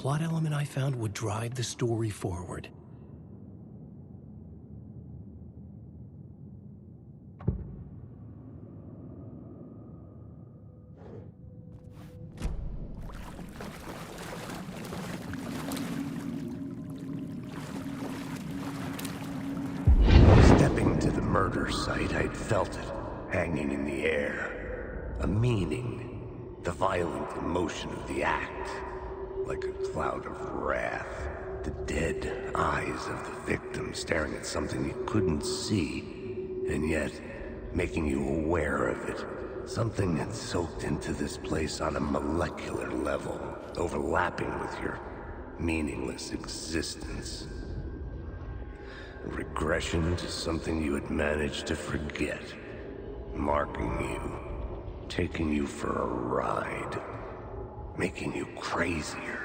plot element I found would drive the story forward. Stepping to the murder site, I'd felt it, hanging in the air. A meaning, the violent emotion of the act. Like a cloud of wrath, the dead eyes of the victim staring at something you couldn't see, and yet making you aware of it. Something had soaked into this place on a molecular level, overlapping with your meaningless existence. A regression to something you had managed to forget, marking you, taking you for a ride. Making you crazier.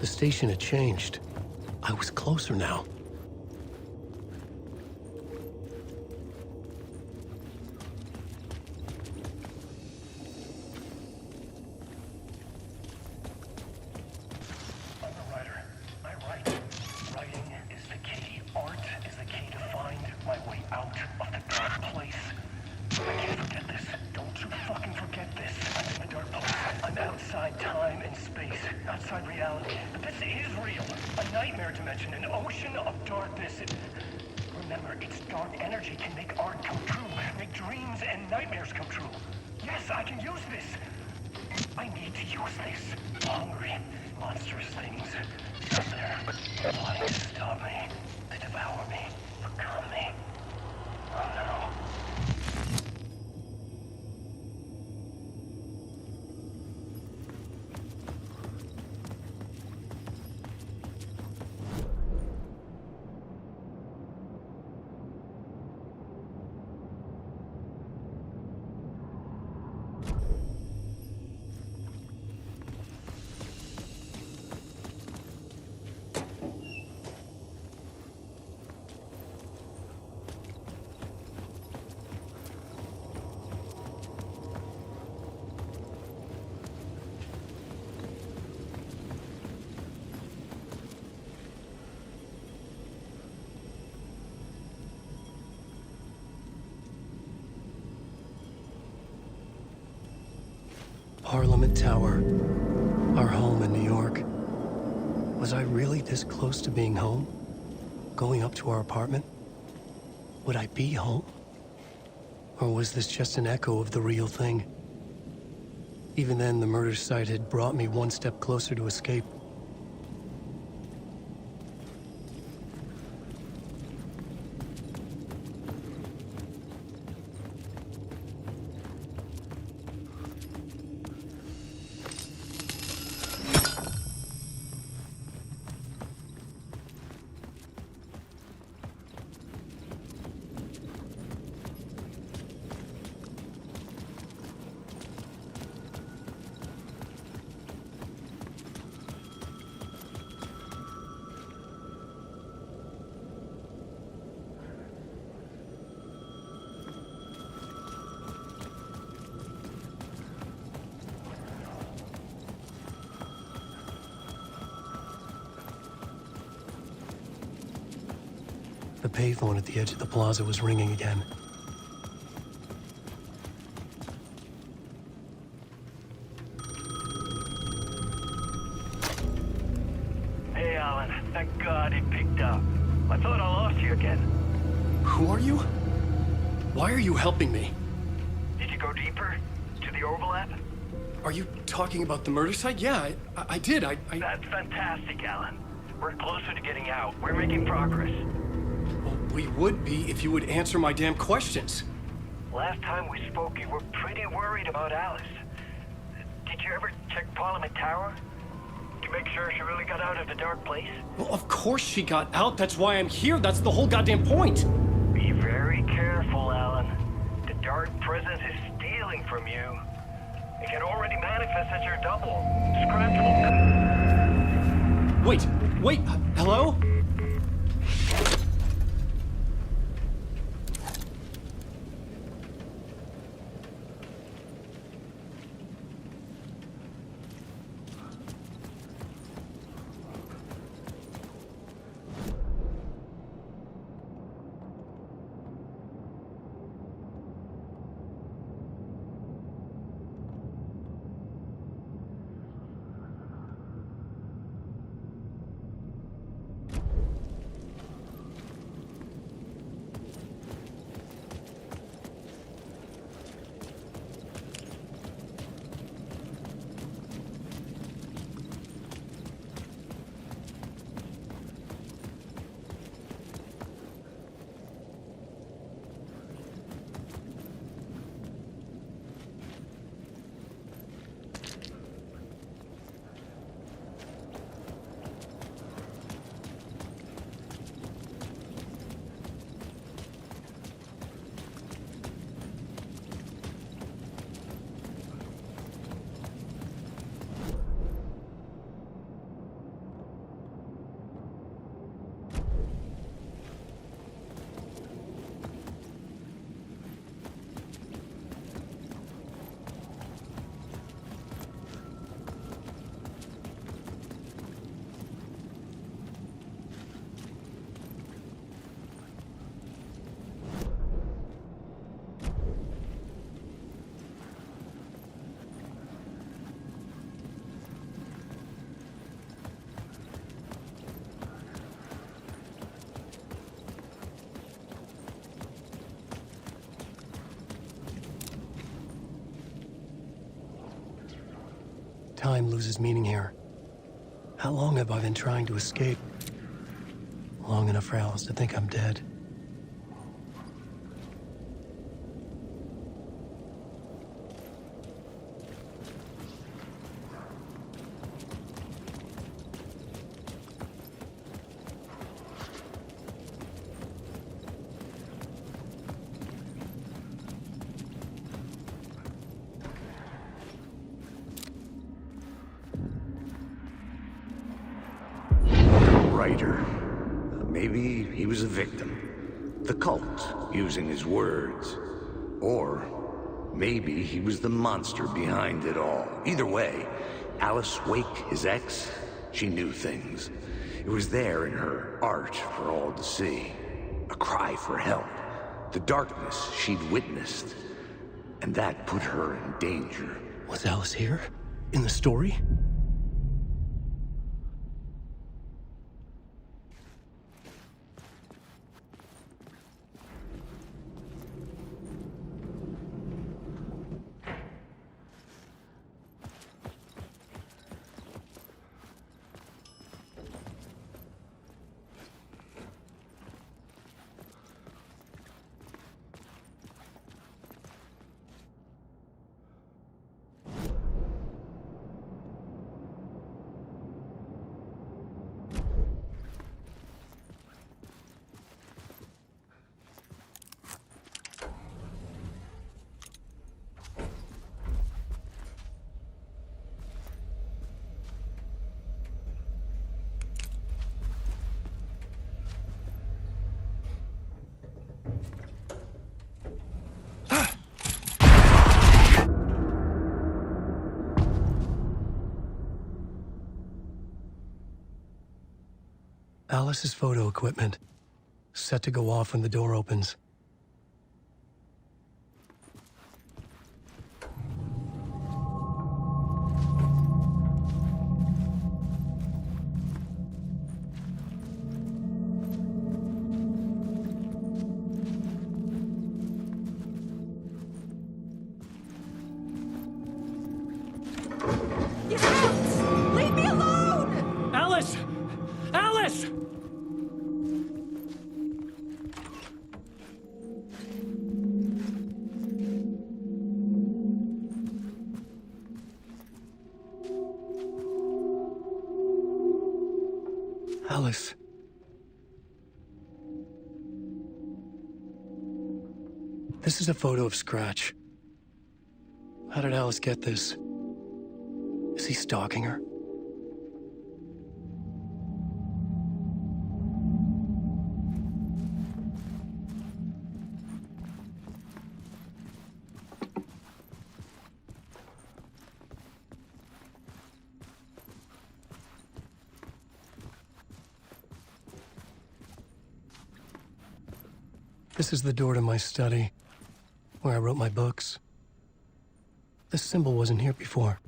The station had changed. I was closer now. I'm a writer. I write. Writing is the key. Art is the key to find my way out of the dark place. I can't forget this. Don't you fucking forget this. I'm in a dark place. I'm outside time and space. Outside reality. But this is real. A nightmare dimension. An ocean of darkness. Remember, its dark energy can make art come true. Make dreams and nightmares come true. Yes, I can use this. I need to use this. Hungry, monstrous things. Out there. Plotting to stop me. To devour me. Become me. Oh no. Parliament Tower. Our home in New York. Was I really this close to being home? Going up to our apartment? Would I be home? Or was this just an echo of the real thing? Even then, the murder site had brought me one step closer to escape. The payphone at the edge of the plaza was ringing again. Thank God it picked up. I thought I lost you again. Who are you? Why are you helping me? Did you go deeper? To the overlap? Are you talking about the murder site? Yeah, I did. That's fantastic, Alan. We're closer to getting out. We're making progress. Well, we would be if you would answer my damn questions. Last time we spoke, you were pretty worried about Alice. Did you ever check Parliament Tower? To make sure she really got out of the dark place? Well, of course she got out. That's why I'm here. That's the whole goddamn point. Be very careful, Alan. The dark presence is stealing from you. It can already manifest as your double. Scratchable. Wait, hello? Time loses meaning here. How long have I been trying to escape? Long enough for Alice to think I'm dead. Writer. Maybe he was a victim. The cult, using his words. Or maybe he was the monster behind it all. Either way, Alice Wake, his ex, she knew things. It was there in her art for all to see. A cry for help. The darkness she'd witnessed. And that put her in danger. Was Alice here? In the story? Alice's photo equipment, set to go off when the door opens. Alice. This is a photo of Scratch. How did Alice get this? Is he stalking her? This is the door to my study, where I wrote my books. This symbol wasn't here before.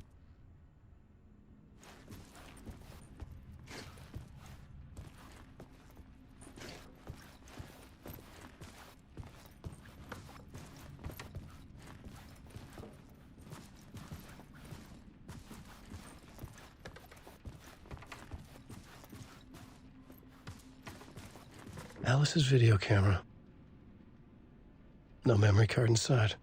Alice's video camera. No memory card inside.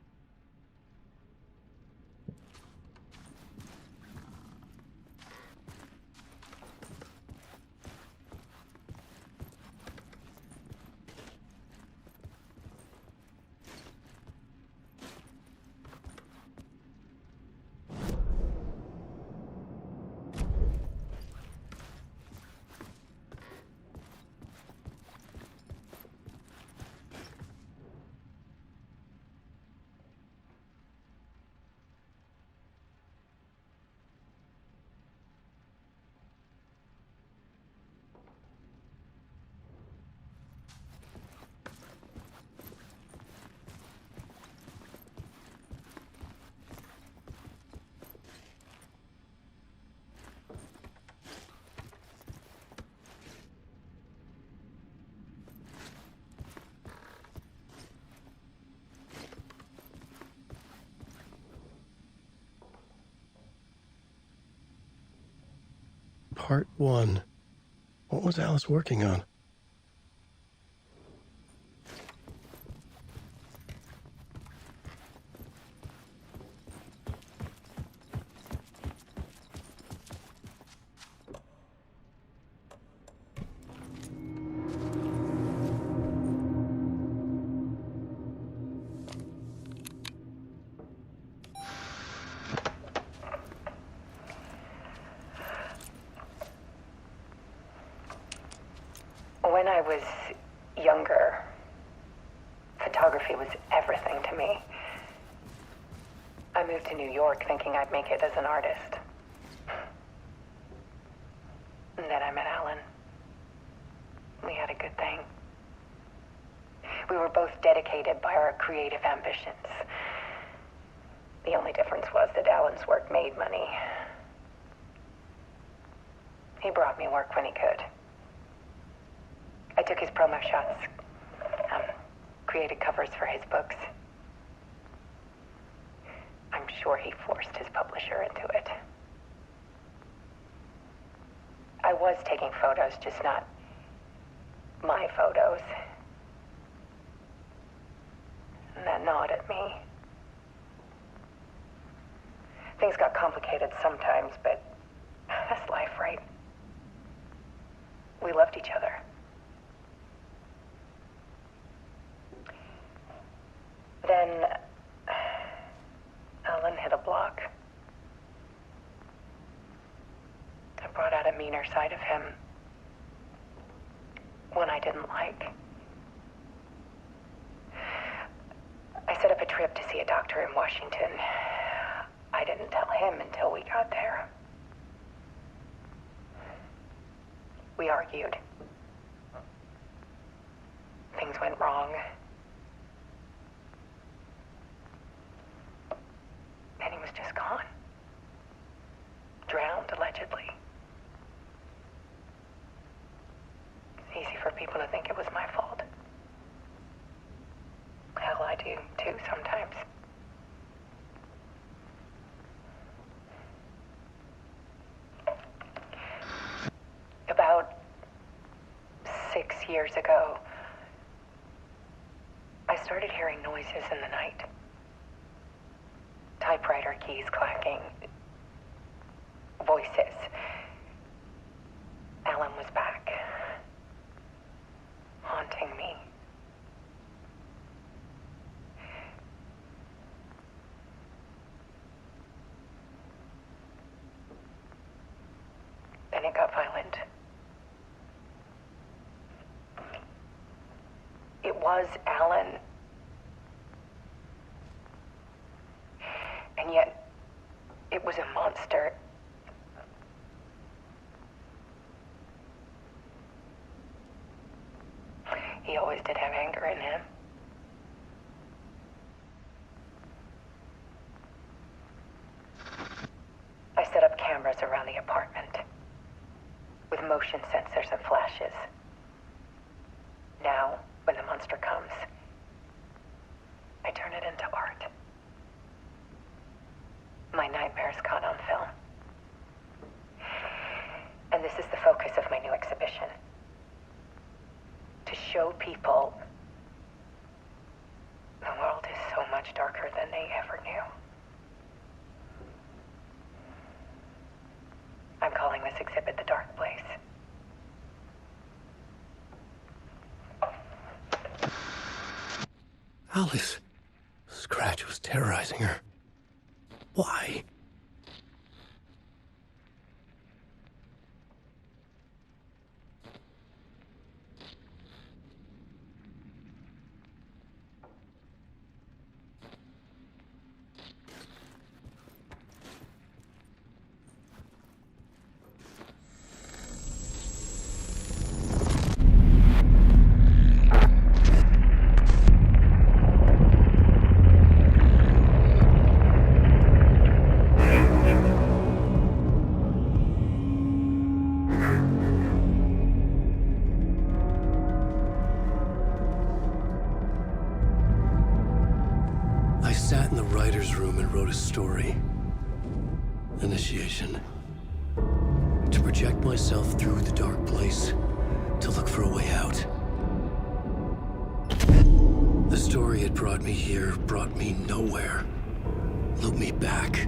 Part 1. What was Alice working on? When I was younger, photography was everything to me. I moved to New York thinking I'd make it as an artist. And then I met Alan. We had a good thing. We were both dedicated by our creative ambitions. The only difference was that Alan's work made money. He brought me work when he could. I took his promo shots, created covers for his books. I'm sure he forced his publisher into it. I was taking photos, just not my photos. And that gnawed at me. Things got complicated sometimes, but that's life, right? We loved each other. Then Alan hit a block. I brought out a meaner side of him. One I didn't like. I set up a trip to see a doctor in Washington. I didn't tell him until we got there. We argued. Things went wrong. And he was just gone. Drowned, allegedly. It's easy for people to think it was my fault. Hell, I do too sometimes. About 6 years ago, I started hearing noises in the night. Typewriter keys clacking. Voices. Alan was back. it got violent. It was Alan. And yet, it was a monster. He always did have anger in him. I set up cameras around the apartment with motion sensors and flashes. Now, when the monster comes, I turn it into art. My nightmares caught on film. And this is the focus of my new exhibition. To show people the world is so much darker than they ever knew. I'm calling this exhibit The Dark Place. Alice. Scratch was terrorizing her. Why? Sat in the writer's room and wrote a story. Initiation. To project myself through the dark place, to look for a way out. The story had brought me here, brought me nowhere. Looped me back.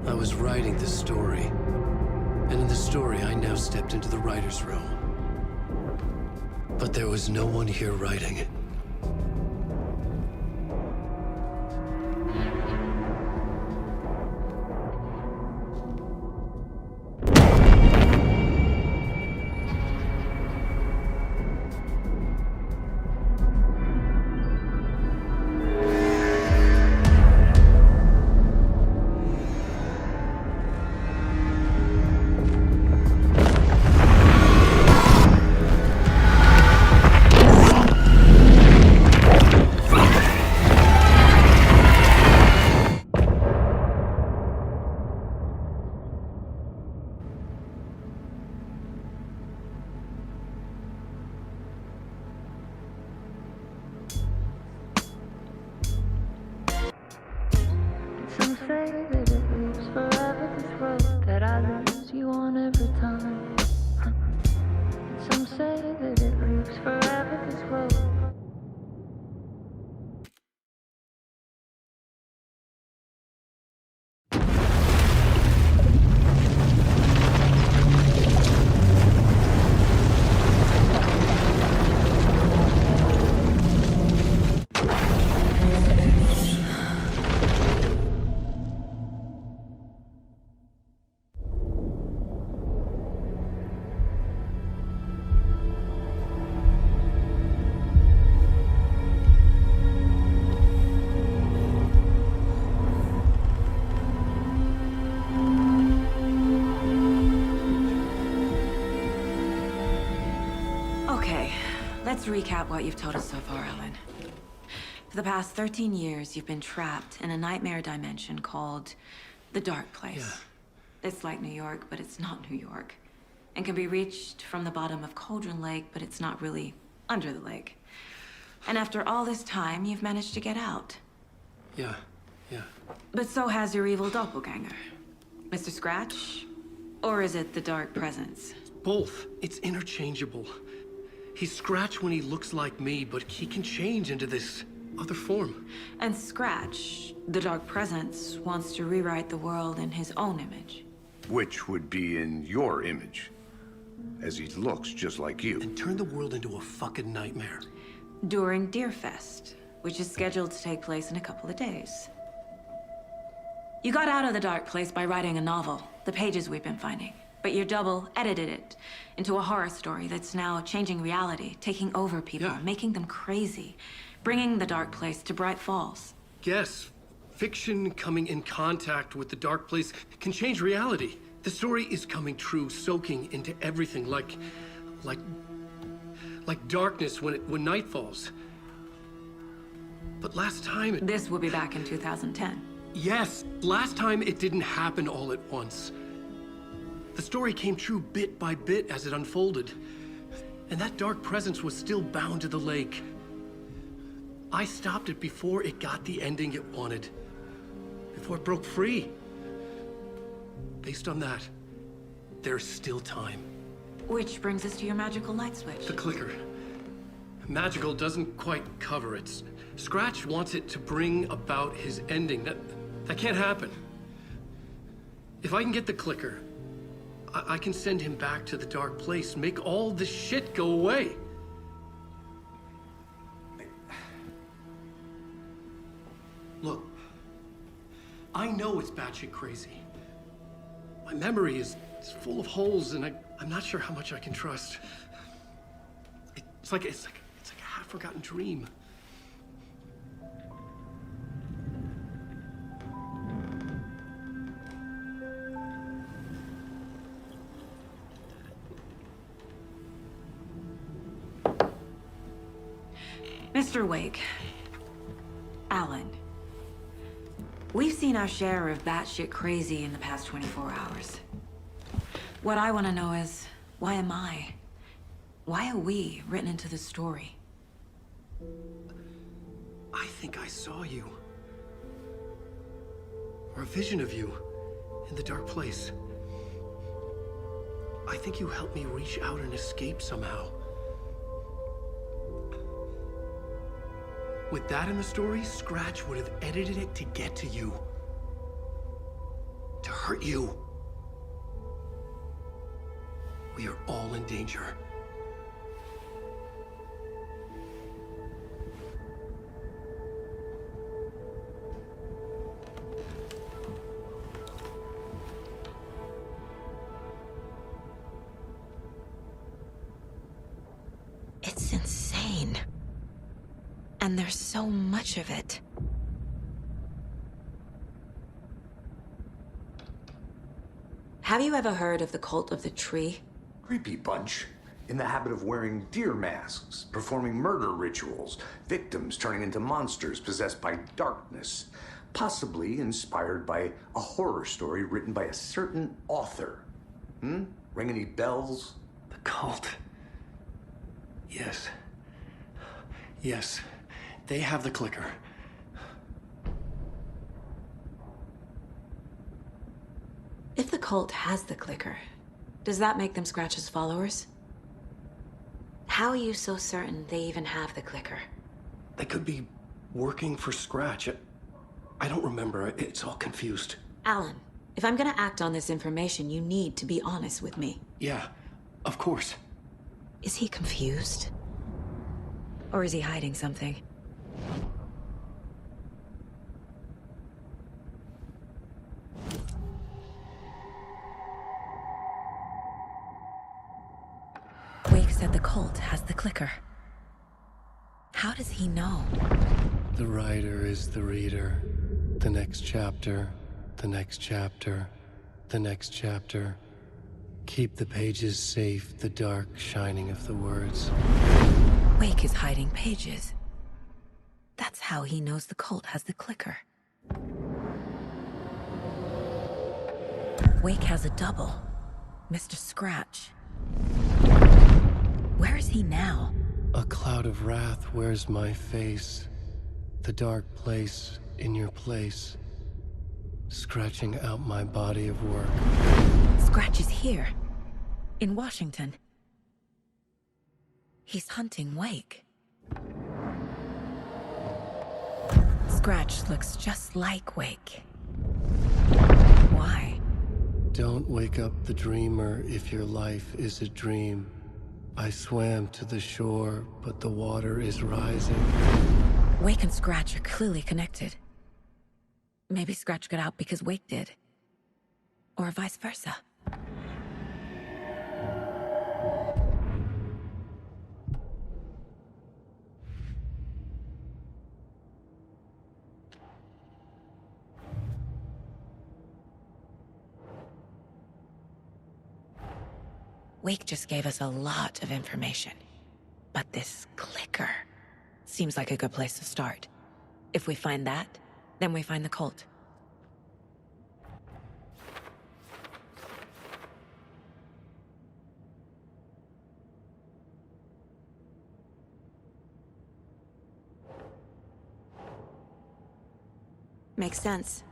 I was writing the story. And in the story, I now stepped into the writer's room. But there was no one here writing. Some say that it lives forever, this road that I lose you on every time. Some say that it lives forever, this road. Okay, let's recap what you've told us so far, Ellen. For the past 13 years, you've been trapped in a nightmare dimension called the Dark Place. Yeah. It's like New York, but it's not New York. And can be reached from the bottom of Cauldron Lake, but it's not really under the lake. And after all this time, you've managed to get out. Yeah. But so has your evil doppelganger. Mr. Scratch? Or is it the Dark Presence? Both. It's interchangeable. He's Scratch when he looks like me, but he can change into this other form. And Scratch, the Dark Presence, wants to rewrite the world in his own image. Which would be in your image, as he looks just like you. And turn the world into a fucking nightmare. During Deerfest, which is scheduled to take place in a couple of days. You got out of the Dark Place by writing a novel, the pages we've been finding. But your double edited it into a horror story that's now changing reality, taking over people, Yeah. making them crazy, bringing the dark place to Bright Falls. Yes, fiction coming in contact with the dark place can change reality. The story is coming true, soaking into everything like darkness when night falls. But last time This will be back in 2010. yes, last time it didn't happen all at once. The story came true bit by bit as it unfolded. And that dark presence was still bound to the lake. I stopped it before it got the ending it wanted. Before it broke free. Based on that, there's still time. Which brings us to your magical light switch. The clicker. Magical doesn't quite cover it. Scratch wants it to bring about his ending. That can't happen. If I can get the clicker, I can send him back to the dark place, make all this shit go away. Look, I know it's batshit crazy. My memory is full of holes, and I'm not sure how much I can trust. It's like a half-forgotten dream. Mr. Wake, Alan, we've seen our share of batshit crazy in the past 24 hours. What I want to know is, why am I? Why are we written into the story? I think I saw you. Or a vision of you in the dark place. I think you helped me reach out and escape somehow. With that in the story, Scratch would have edited it to get to you. To hurt you. We are all in danger. It's insane. And there's so much of it. Have you ever heard of the cult of the tree? Creepy bunch. In the habit of wearing deer masks, performing murder rituals, victims turning into monsters possessed by darkness. Possibly inspired by a horror story written by a certain author. Ring any bells? The cult. Yes. Yes. They have the clicker. If the cult has the clicker, does that make them Scratch's followers? How are you so certain they even have the clicker? They could be working for Scratch. I don't remember. It's all confused. Alan, if I'm gonna act on this information, you need to be honest with me. Yeah, of course. Is he confused? Or is he hiding something? Wake said the cult has the clicker. How does he know? The writer is the reader. The next chapter, the next chapter, the next chapter. Keep the pages safe, the dark shining of the words. Wake is hiding pages. That's how he knows the cult has the clicker. Wake has a double. Mr. Scratch. Where is he now? A cloud of wrath wears my face. The dark place in your place. Scratching out my body of work. Scratch is here. In Washington. He's hunting Wake. Scratch looks just like Wake. Why? Don't wake up the dreamer if your life is a dream. I swam to the shore, but the water is rising. Wake and Scratch are clearly connected. Maybe Scratch got out because Wake did. Or vice versa. Wake just gave us a lot of information. But this clicker seems like a good place to start. If we find that, then we find the cult. Makes sense.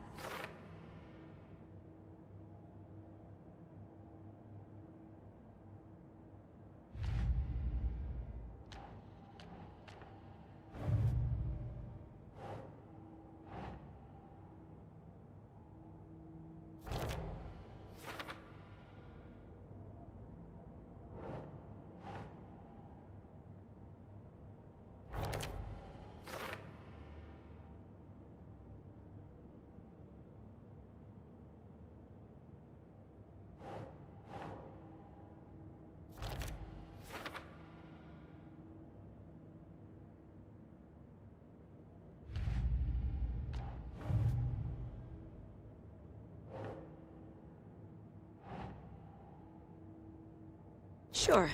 Sure.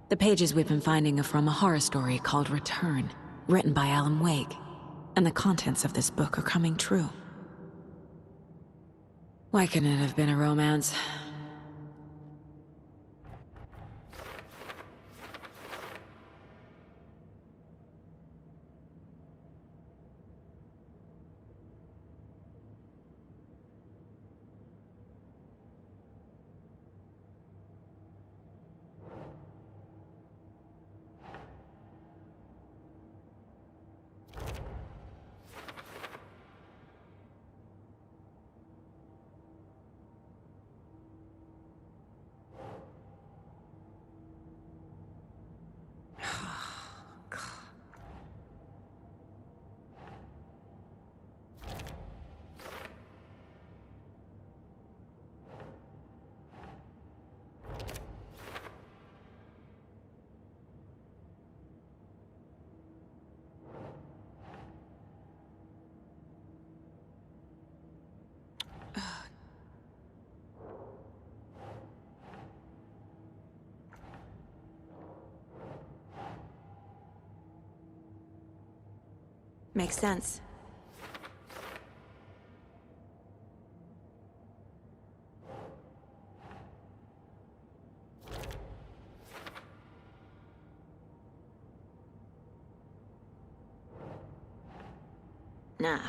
The pages we've been finding are from a horror story called Return, written by Alan Wake, and the contents of this book are coming true. Why couldn't it have been a romance? Makes sense. Nah.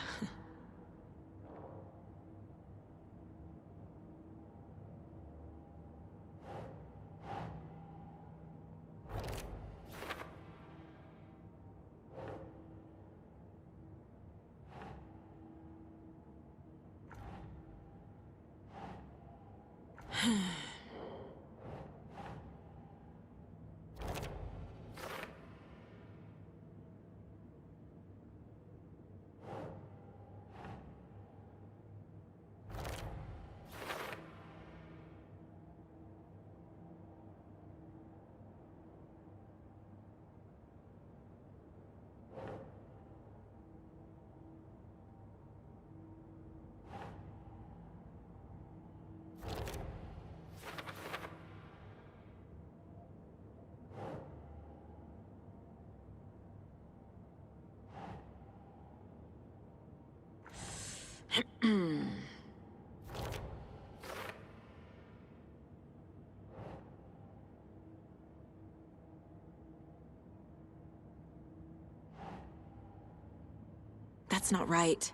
That's not right.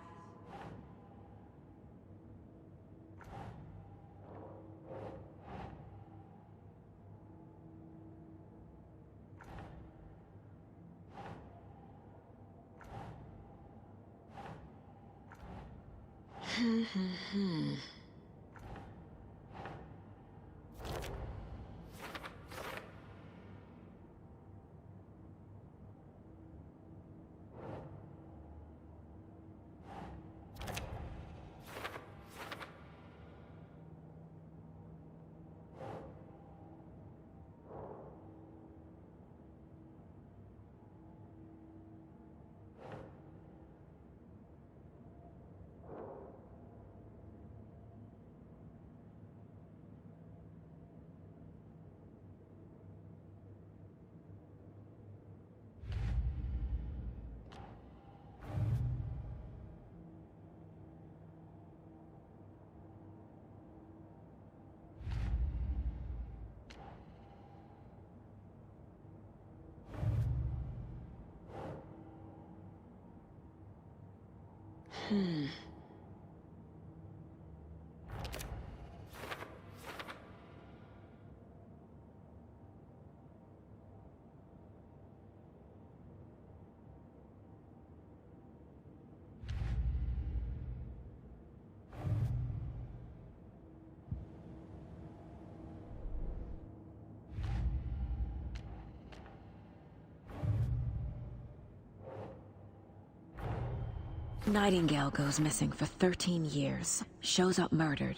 Nightingale goes missing for 13 years, shows up murdered,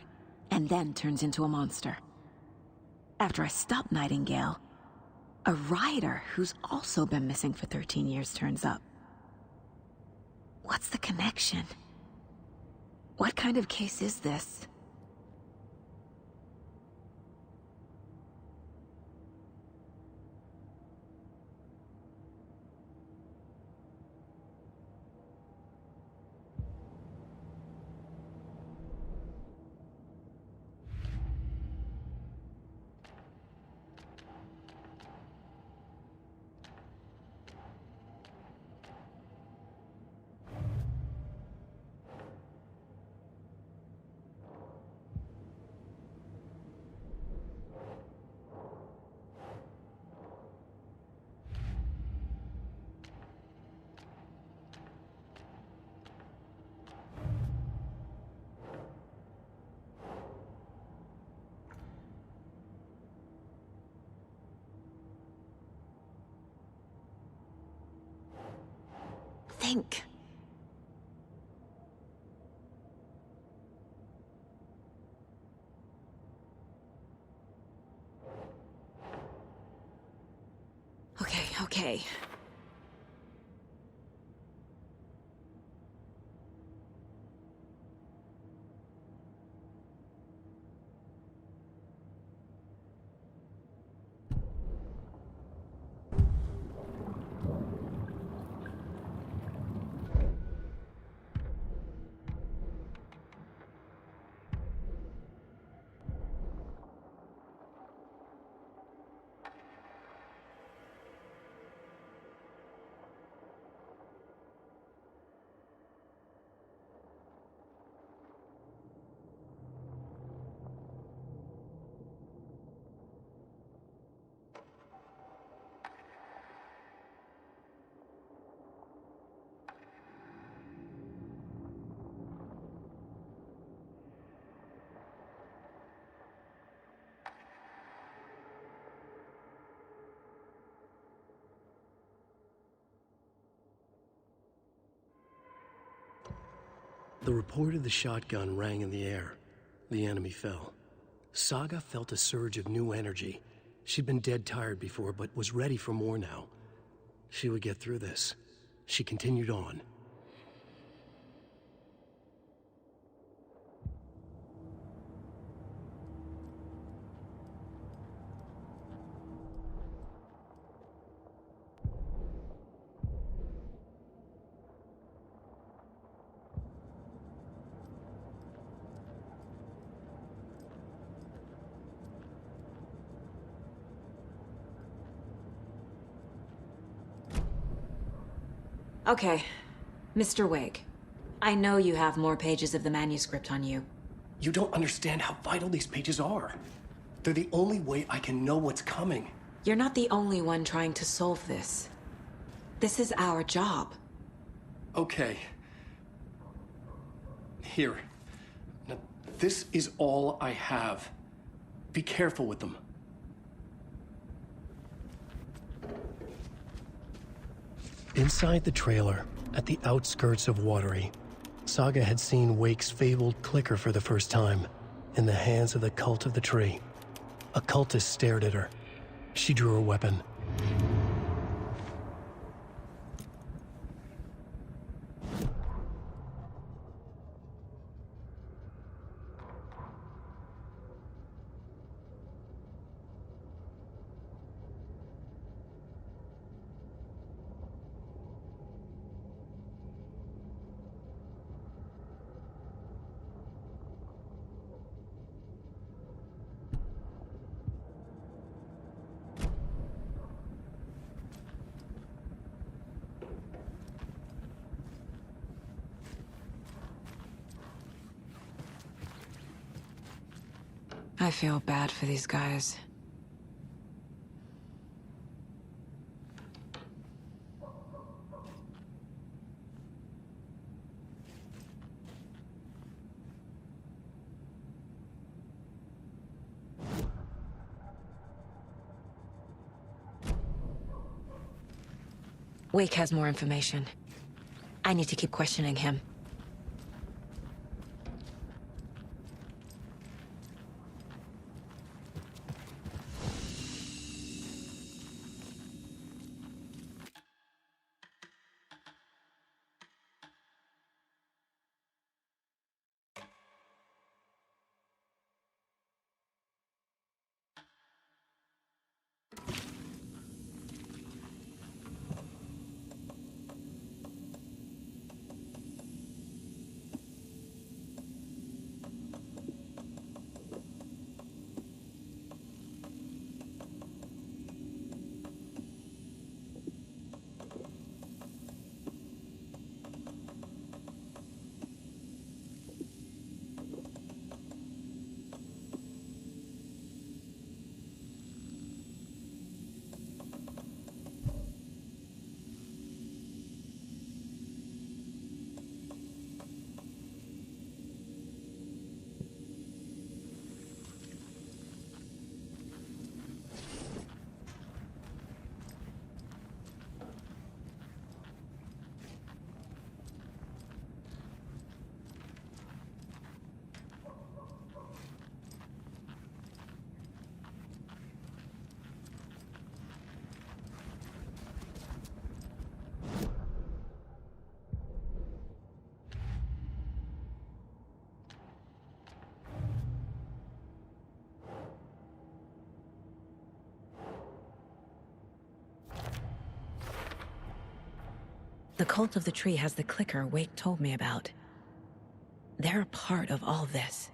and then turns into a monster. After I stop Nightingale, a rider who's also been missing for 13 years turns up. What's the connection? What kind of case is this? Think. Okay. The report of the shotgun rang in the air. The enemy fell. Saga felt a surge of new energy. She'd been dead tired before, but was ready for more now. She would get through this. She continued on. Okay, Mr. Wake. I know you have more pages of the manuscript on you. You don't understand how vital these pages are. They're the only way I can know what's coming. You're not the only one trying to solve this. This is our job. Okay. Here. Now, this is all I have. Be careful with them. Inside the trailer, at the outskirts of Watery, Saga had seen Wake's fabled clicker for the first time, in the hands of the Cult of the Tree. A cultist stared at her. She drew her weapon. I feel bad for these guys. Wake has more information. I need to keep questioning him. The cult of the tree has the clicker Wake told me about. They're a part of all this.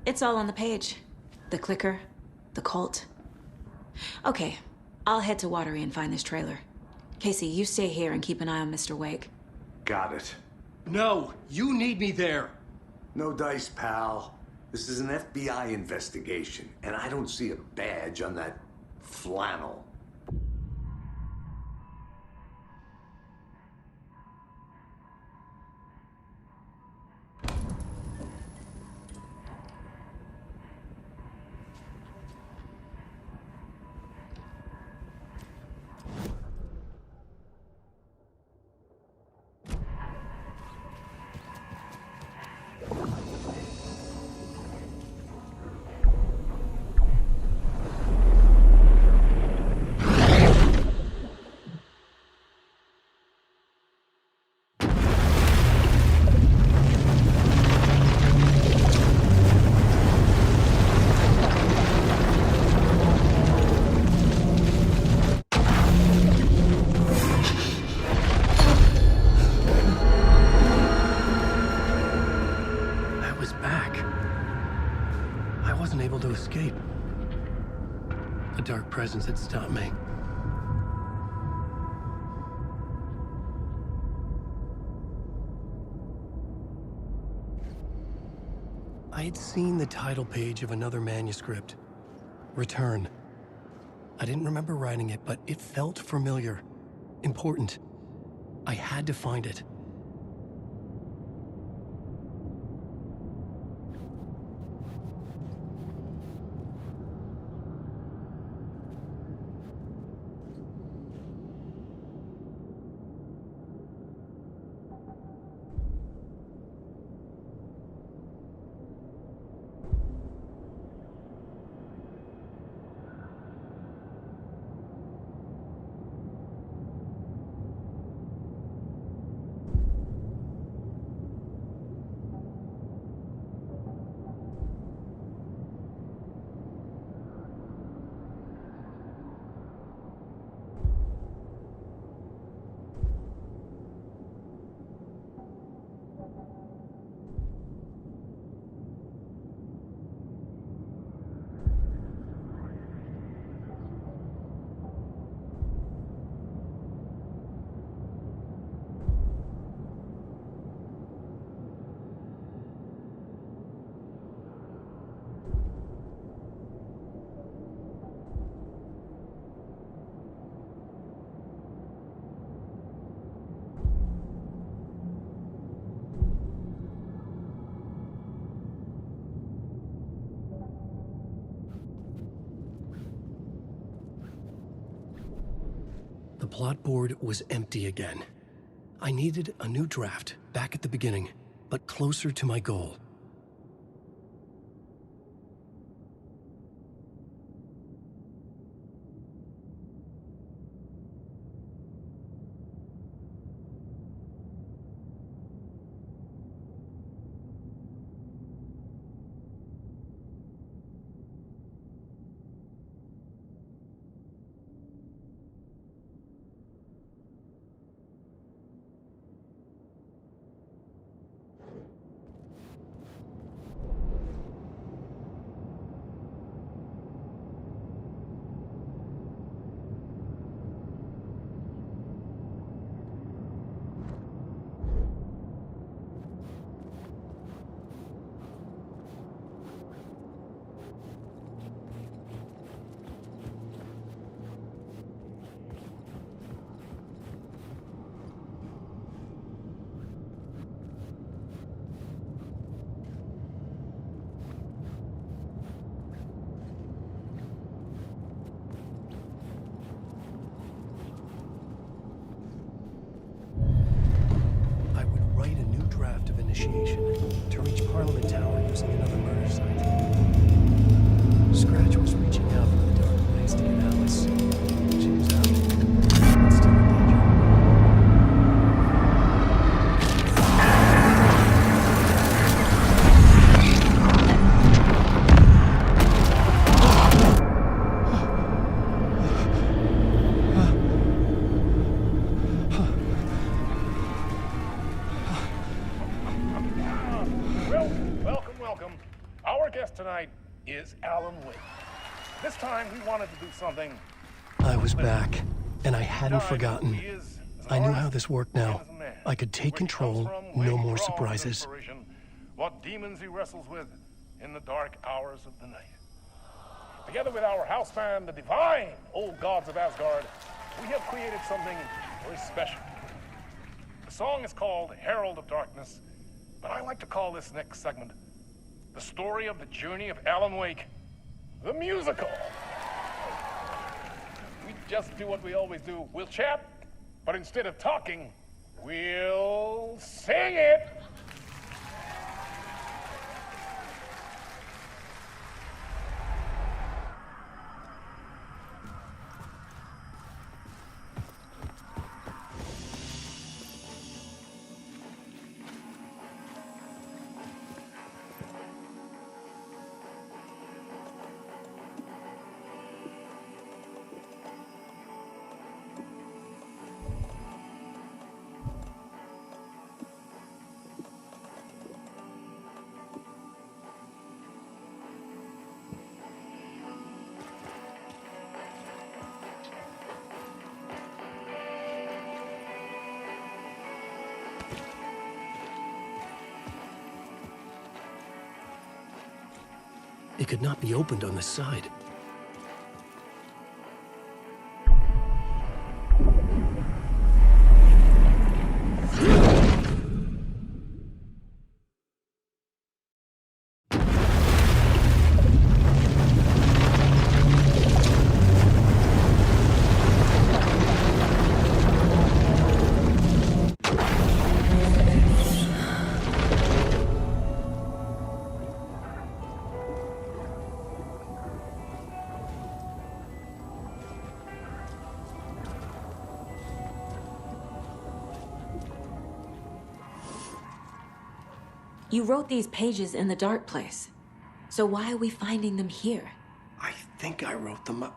It's all on the page. The clicker, the cult. Okay, I'll head to Watery and find this trailer. Casey, you stay here and keep an eye on Mr. Wake. Got it. No, you need me there. No dice, pal. This is an FBI investigation, and I don't see a badge on that flannel. Escape. A dark presence had stopped me. I had seen the title page of another manuscript. Return. I didn't remember writing it, but it felt familiar. Important. I had to find it. plot board was empty again. I needed a new draft, back at the beginning, but closer to my goal. To reach Parliament Tower using another murder site. Scratch was reaching out from the dark place to get Alice. She was out, but still in danger. Welcome. Our guest tonight is Alan Wake. This time we wanted to do something. I was back, and I hadn't forgotten. I knew how this worked now. I could take control, no more surprises. What demons he wrestles with in the dark hours of the night. Together with our house band, the divine old gods of Asgard, we have created something very special. The song is called Herald of Darkness, but I like to call this next segment the story of the journey of Alan Wake, the musical. We just do what we always do. We'll chat, but instead of talking, we'll sing it. It could not be opened on the side. You wrote these pages in the dark place. So why are we finding them here? I think I wrote them.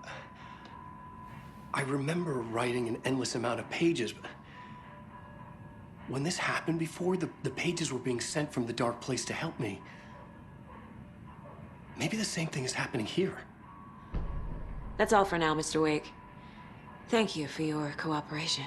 I remember writing an endless amount of pages, but when this happened before, the pages were being sent from the dark place to help me. Maybe the same thing is happening here. That's all for now, Mr. Wake. Thank you for your cooperation.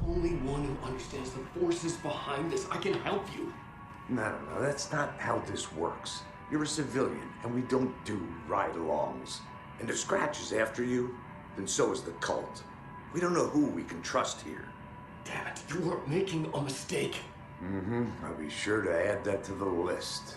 only one who understands the forces behind this. I can help you. No, that's not how this works. You're a civilian, and we don't do ride-alongs. And if Scratch is after you, then so is the cult. We don't know who we can trust here. Damn it, you are making a mistake. I'll be sure to add that to the list.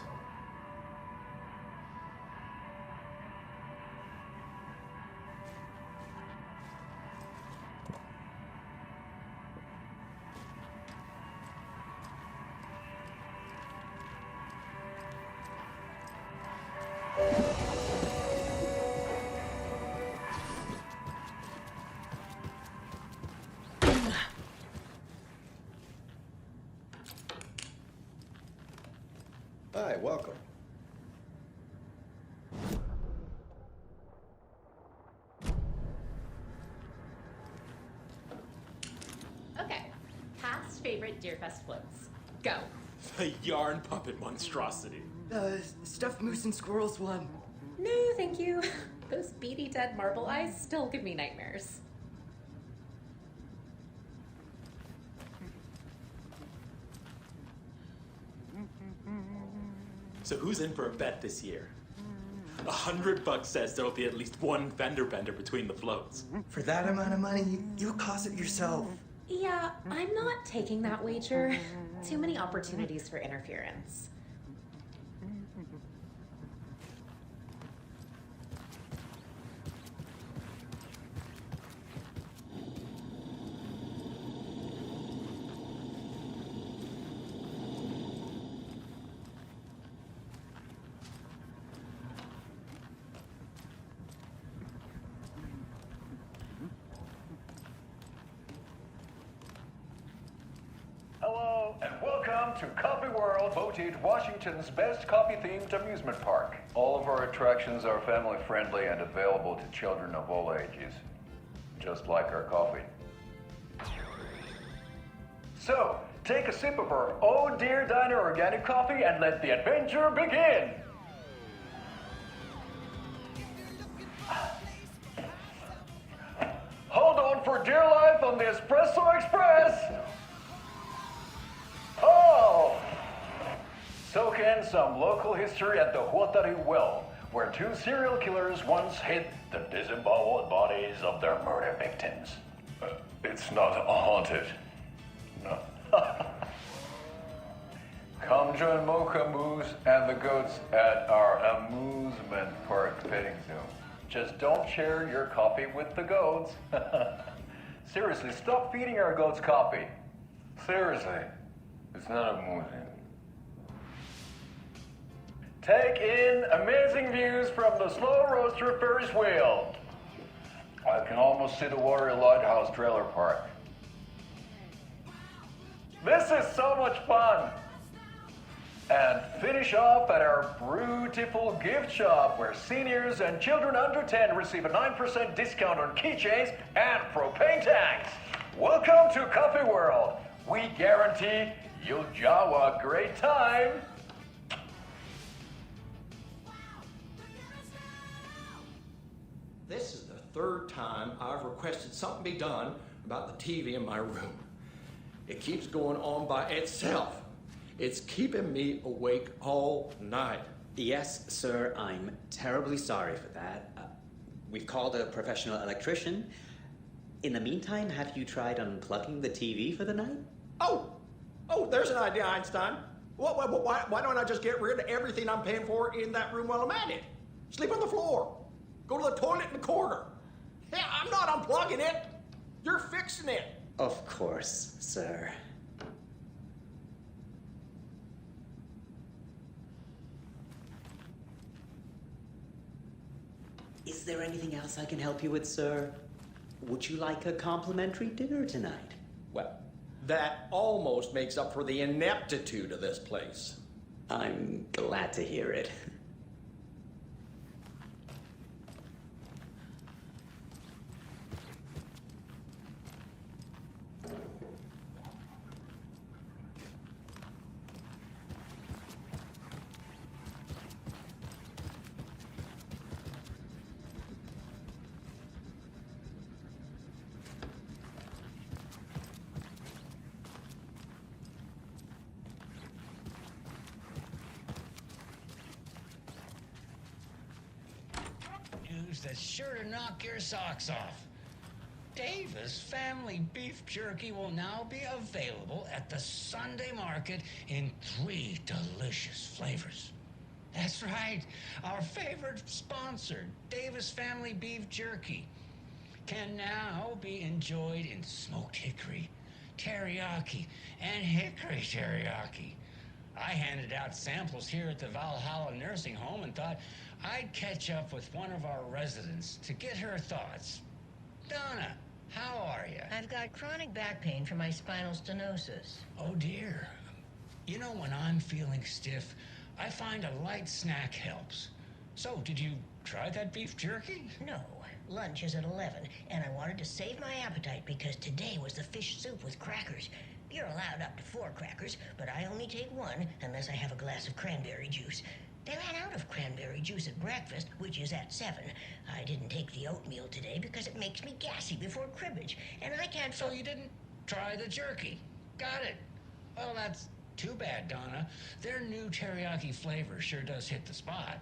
Hi, welcome. Okay, past favorite Deerfest floats. Go. The yarn puppet monstrosity. Stuffed moose and squirrels one. No, thank you. Those beady dead marble eyes still give me nightmares. So who's in for a bet this year? $100 says there'll be at least one fender bender between the floats. For that amount of money, you'll cause it yourself. Yeah, I'm not taking that wager. Too many opportunities for interference. Hello, and welcome to Coffee World, voted Washington's best coffee-themed amusement park. All of our attractions are family-friendly and available to children of all ages, just like our coffee. So, take a sip of our Oh Dear Diner organic coffee and let the adventure begin! Hold on for dear life on the Espresso Express! Oh! Soak in some local history at the Huatari Well, where two serial killers once hid the disemboweled bodies of their murder victims. It's not haunted. No. Come join Mocha Moose and the goats at our amusement park petting zoo. Just don't share your coffee with the goats. Seriously, stop feeding our goats coffee. Seriously. It's not amusing. Take in amazing views from the Slow Roaster Ferris wheel. I can almost see the Warrior Lighthouse trailer park. This is so much fun! And finish off at our beautiful gift shop where seniors and children under 10 receive a 9% discount on keychains and propane tanks. Welcome to Coffee World. We guarantee you'll jaw a great time. This is the third time I've requested something be done about the TV in my room. It keeps going on by itself. It's keeping me awake all night. Yes, sir, I'm terribly sorry for that. We've called a professional electrician. In the meantime, have you tried unplugging the TV for the night? Oh, there's an idea, Einstein. Why don't I just get rid of everything I'm paying for in that room while I'm at it? Sleep on the floor. Go to the toilet in the corner. Yeah, I'm not unplugging it. You're fixing it. Of course, sir. Is there anything else I can help you with, sir? Would you like a complimentary dinner tonight? Well, that almost makes up for the ineptitude of this place. I'm glad to hear it. news that's sure to knock your socks off. Davis Family Beef Jerky will now be available at the Sunday market in 3 delicious flavors. That's right, our favorite sponsor, Davis Family Beef Jerky, can now be enjoyed in smoked hickory, teriyaki, and hickory teriyaki. I handed out samples here at the Valhalla Nursing Home and thought I'd catch up with one of our residents to get her thoughts. Donna, how are you? I've got chronic back pain from my spinal stenosis. Oh dear. You know, when I'm feeling stiff, I find a light snack helps. So, did you try that beef jerky? No. Lunch is at 11, and I wanted to save my appetite because today was the fish soup with crackers. You're allowed up to 4 crackers, but I only take 1 unless I have a glass of cranberry juice. They ran out of cranberry juice at breakfast, which is at 7. I didn't take the oatmeal today because it makes me gassy before cribbage, and I can't... So you didn't try the jerky? Got it. Well, that's too bad, Donna. Their new teriyaki flavor sure does hit the spot.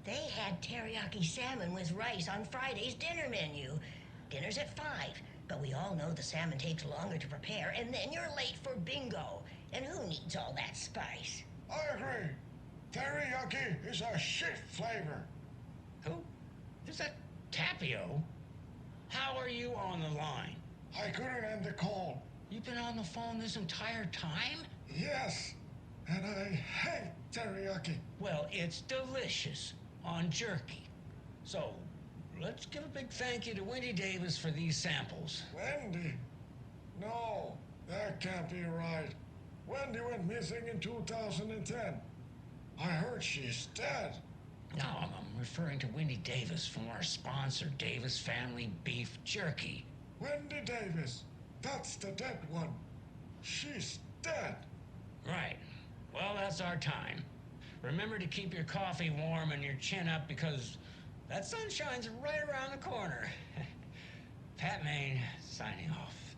They had teriyaki salmon with rice on Friday's dinner menu. Dinner's at 5, but we all know the salmon takes longer to prepare, and then you're late for bingo. And who needs all that spice? I agree. Teriyaki is a shit flavor. Who? Is that Tapio? How are you on the line? I couldn't end the call. You've been on the phone this entire time? Yes, and I hate teriyaki. Well, it's delicious on jerky. So, let's give a big thank you to Wendy Davis for these samples. Wendy? No, that can't be right. Wendy went missing in 2010. I heard she's dead. No, I'm referring to Wendy Davis from our sponsor, Davis Family Beef Jerky. Wendy Davis. That's the dead one. She's dead. Right. Well, that's our time. Remember to keep your coffee warm and your chin up because that sunshine's right around the corner. Pat Maine, signing off.